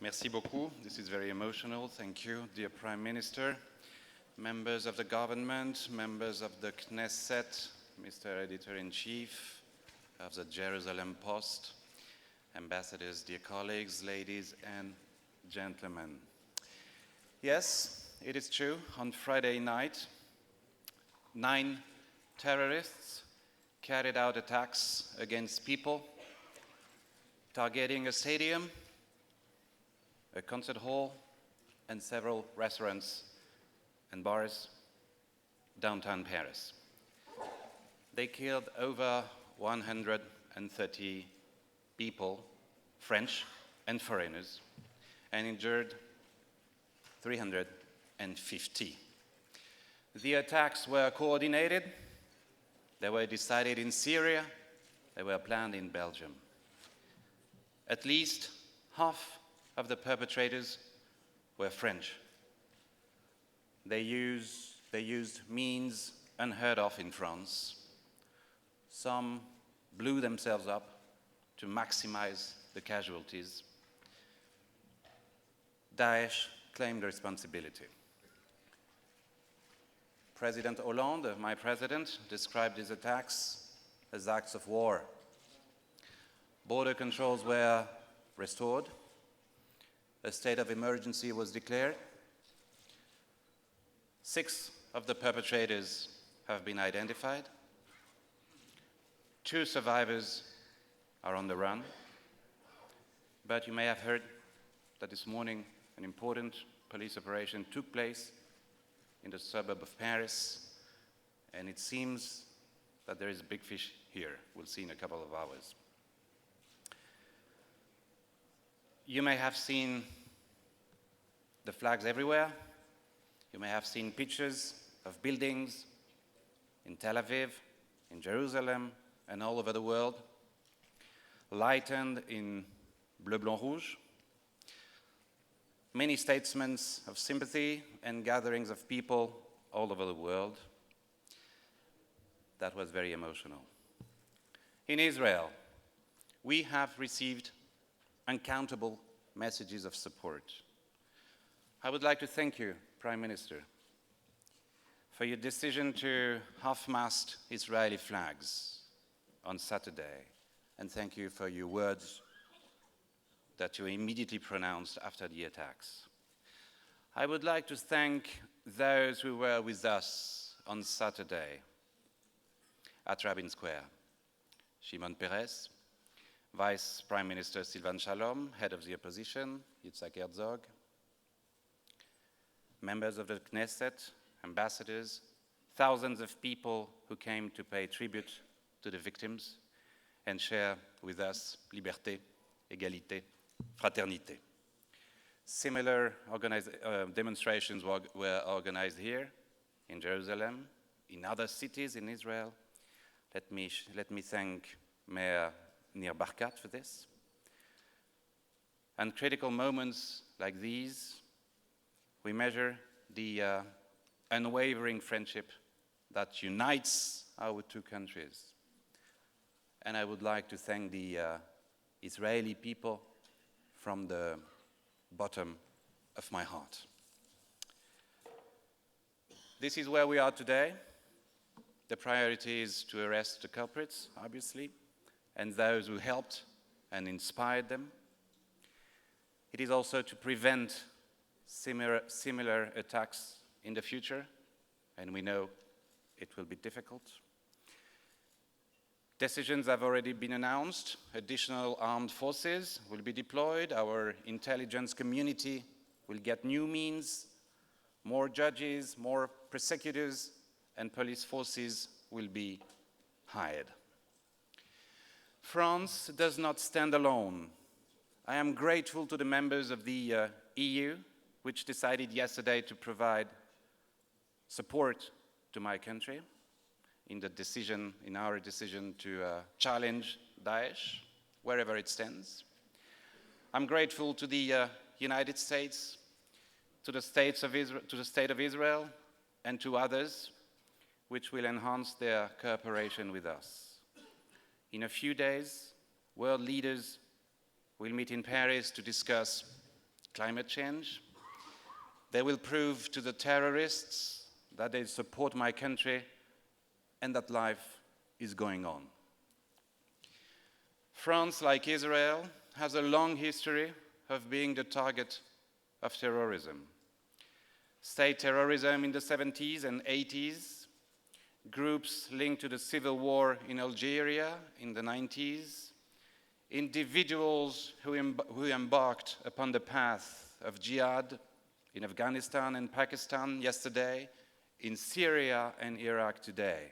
Merci beaucoup. This is very emotional. Thank you, dear Prime Minister, members of the government, members of the Knesset, Mr. Editor-in-Chief of the Jerusalem Post, ambassadors, dear colleagues, ladies and gentlemen. Yes, it is true. On Friday night, 9 terrorists carried out attacks against people, targeting a stadium, a concert hall, and several restaurants and bars downtown Paris. They killed over 130 people, French and foreigners, and injured 350. The attacks were coordinated. They were decided in Syria. They were planned in Belgium. At least half of the perpetrators were French. They used means unheard of in France. Some blew themselves up to maximize the casualties. Daesh claimed responsibility. President Hollande, my president, described these attacks as acts of war. Border controls were restored. A state of emergency was declared. 6 of the perpetrators have been identified. 2 survivors are on the run. But you may have heard that this morning an important police operation took place in the suburb of Paris, and it seems that there is a big fish here. We'll see in a couple of hours. You may have seen the flags everywhere. You may have seen pictures of buildings in Tel Aviv, in Jerusalem, and all over the world, lightened in bleu, blanc, rouge. Many statements of sympathy and gatherings of people all over the world. That was very emotional. In Israel, we have received uncountable messages of support. I would like to thank you, Prime Minister, for your decision to half-mast Israeli flags on Saturday, and thank you for your words that you immediately pronounced after the attacks. I would like to thank those who were with us on Saturday at Rabin Square. Shimon Peres, Vice Prime Minister Silvan Shalom, Head of the Opposition, Yitzhak Herzog, members of the Knesset, ambassadors, thousands of people who came to pay tribute to the victims and share with us liberté, égalité, fraternité. Similar demonstrations were organized here in Jerusalem, in other cities in Israel. Let me thank Mayor Nir Barkat for this. And critical moments like these, we measure the unwavering friendship that unites our 2 countries. And I would like to thank the Israeli people from the bottom of my heart. This is where we are today. The priority is to arrest the culprits, obviously, and those who helped and inspired them. It is also to prevent similar attacks in the future, and we know it will be difficult. Decisions have already been announced. Additional armed forces will be deployed. Our intelligence community will get new means, more judges, more prosecutors, and police forces will be hired. France does not stand alone. I am grateful to the members of the EU, which decided yesterday to provide support to my country in our decision to challenge Daesh, wherever it stands. I'm grateful to the United States, to the State of Israel, and to others, which will enhance their cooperation with us. In a few days, world leaders will meet in Paris to discuss climate change. They will prove to the terrorists that they support my country and that life is going on. France, like Israel, has a long history of being the target of terrorism. State terrorism in the 70s and 80s, groups linked to the civil war in Algeria in the 90s, individuals who embarked upon the path of jihad in Afghanistan and Pakistan yesterday, in Syria and Iraq today.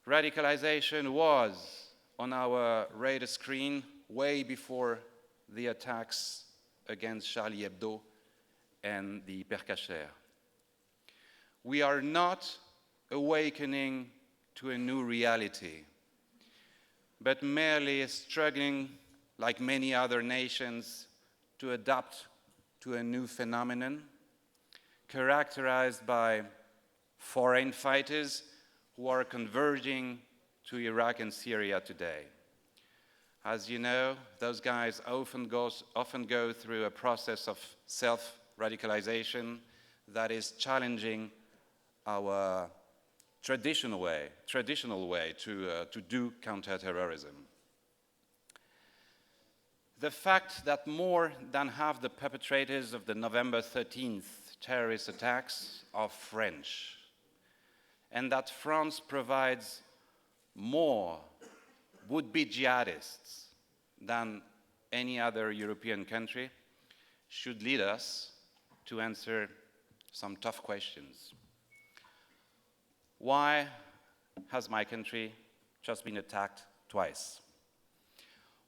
Radicalization was on our radar screen way before the attacks against Charlie Hebdo and the Hypercacher. We are not awakening to a new reality, but merely struggling, like many other nations, to adapt to a new phenomenon characterized by foreign fighters who are converging to Iraq and Syria today. As you know, those guys often go through a process of self-radicalization that is challenging our traditional way to do counterterrorism. The fact that more than half the perpetrators of the November 13th terrorist attacks are French, and that France provides more would-be jihadists than any other European country should lead us to answer some tough questions. Why has my country just been attacked twice?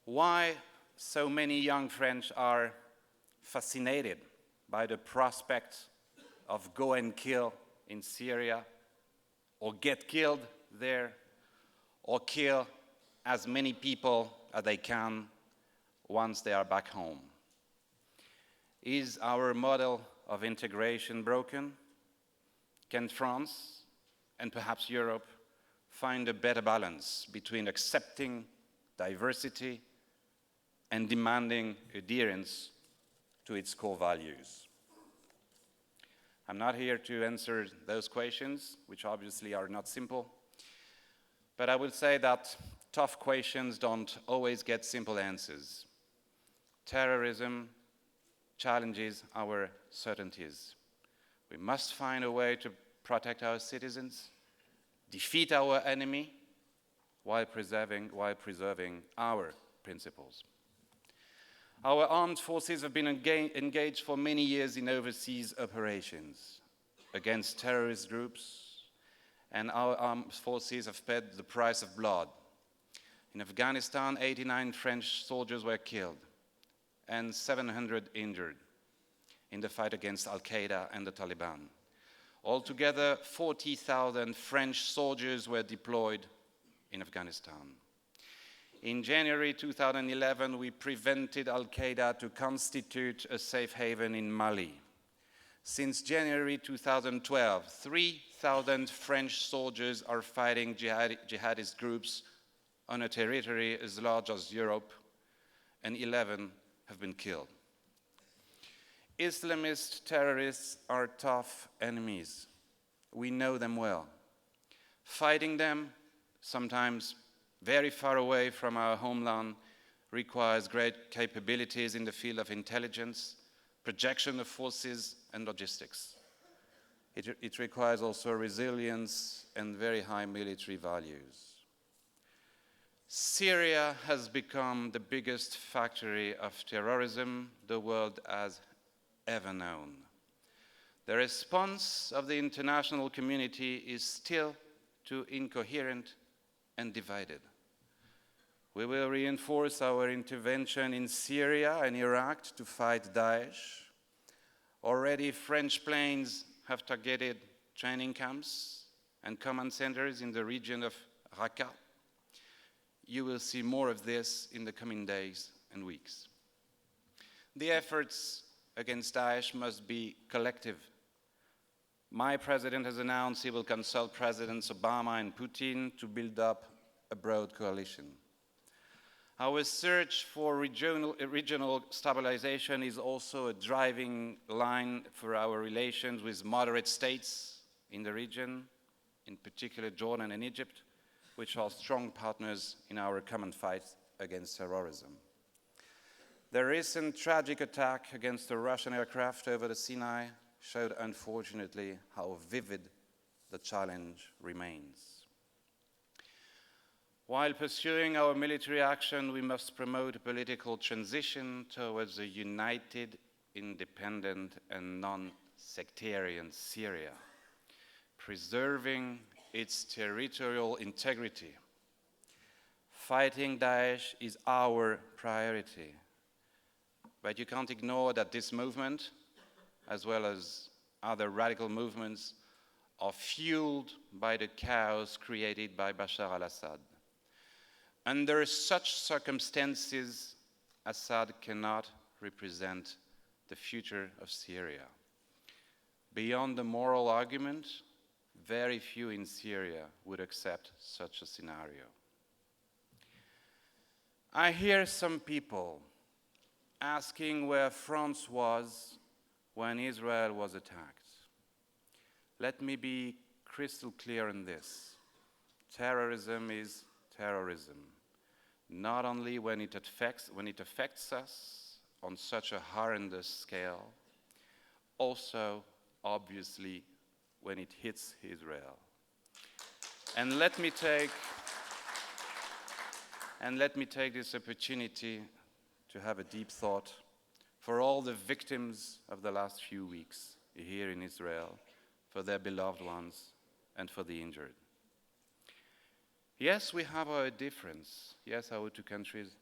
Why so many young French are fascinated by the prospect of go and kill in Syria, or get killed there, or kill as many people as they can once they are back home? Is our model of integration broken? Can France, and perhaps Europe, find a better balance between accepting diversity and demanding adherence to its core values? I'm not here to answer those questions, which obviously are not simple, but I would say that tough questions don't always get simple answers. Terrorism challenges our certainties. We must find a way to protect our citizens, defeat our enemy, while preserving our principles. Our armed forces have been engaged for many years in overseas operations against terrorist groups, and our armed forces have paid the price of blood. In Afghanistan, 89 French soldiers were killed and 700 injured in the fight against Al-Qaeda and the Taliban. Altogether, 40,000 French soldiers were deployed in Afghanistan. In January 2011, we prevented Al-Qaeda to constitute a safe haven in Mali. Since January 2012, 3,000 French soldiers are fighting jihadist groups on a territory as large as Europe, and 11 have been killed. Islamist terrorists are tough enemies. We know them well. Fighting them, sometimes very far away from our homeland, requires great capabilities in the field of intelligence, projection of forces, and logistics. It requires also resilience and very high military values. Syria has become the biggest factory of terrorism the world has ever known. The response of the international community is still too incoherent and divided. We will reinforce our intervention in Syria and Iraq to fight Daesh. Already, French planes have targeted training camps and command centers in the region of Raqqa. You will see more of this in the coming days and weeks. The efforts against Daesh must be collective. My president has announced he will consult Presidents Obama and Putin to build up a broad coalition. Our search for regional stabilization is also a driving line for our relations with moderate states in the region, in particular Jordan and Egypt, which are strong partners in our common fight against terrorism. The recent tragic attack against a Russian aircraft over the Sinai showed, unfortunately, how vivid the challenge remains. While pursuing our military action, we must promote a political transition towards a united, independent, and non-sectarian Syria, preserving its territorial integrity. Fighting Daesh is our priority, but you can't ignore that this movement, as well as other radical movements, are fueled by the chaos created by Bashar al-Assad. Under such circumstances, Assad cannot represent the future of Syria. Beyond the moral argument, very few in Syria would accept such a scenario. I hear some people asking where France was when Israel was attacked. Let me be crystal clear on this. Terrorism is terrorism, not only when it affects us on such a horrendous scale, also, obviously, when it hits Israel. And let me take this opportunity to have a deep thought for all the victims of the last few weeks here in Israel, for their beloved ones, and for the injured. Yes, we have our difference. Yes, our two countries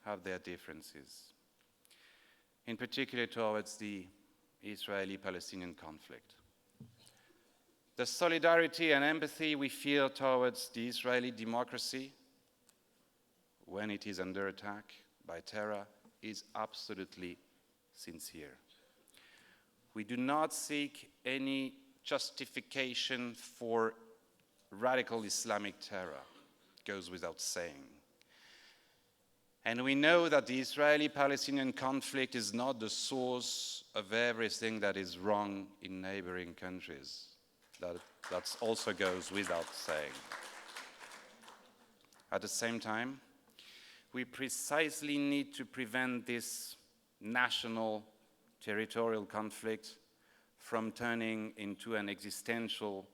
have their differences, in particular towards the Israeli-Palestinian conflict. The solidarity and empathy we feel towards the Israeli democracy when it is under attack by terror is absolutely sincere. We do not seek any justification for radical Islamic terror. It goes without saying. And we know that the Israeli-Palestinian conflict is not the source of everything that is wrong in neighboring countries. That also goes without saying. At the same time, we precisely need to prevent this national territorial conflict from turning into an existential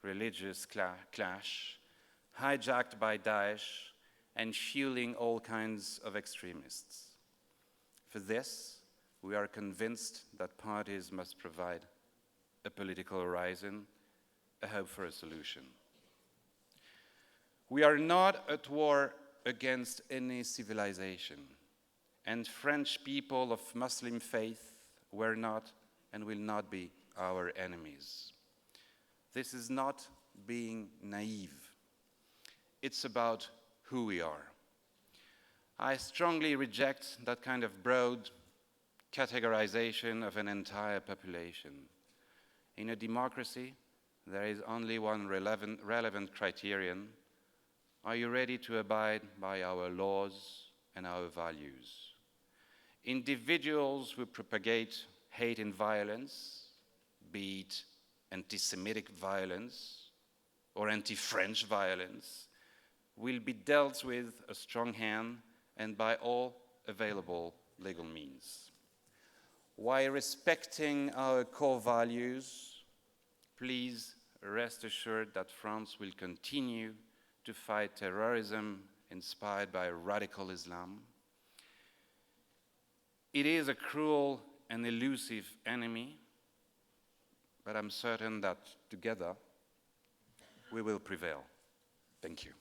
religious clash, hijacked by Daesh and fueling all kinds of extremists. For this, we are convinced that parties must provide a political horizon, a hope for a solution. We are not at war against any civilization, and French people of Muslim faith were not and will not be our enemies. This is not being naive. It's about who we are. I strongly reject that kind of broad categorization of an entire population. In a democracy, there is only one relevant criterion. Are you ready to abide by our laws and our values? Individuals who propagate hate and violence, be it anti-Semitic violence or anti-French violence, will be dealt with a strong hand and by all available legal means. While respecting our core values, please rest assured that France will continue to fight terrorism inspired by radical Islam. It is a cruel and elusive enemy, but I'm certain that together we will prevail. Thank you.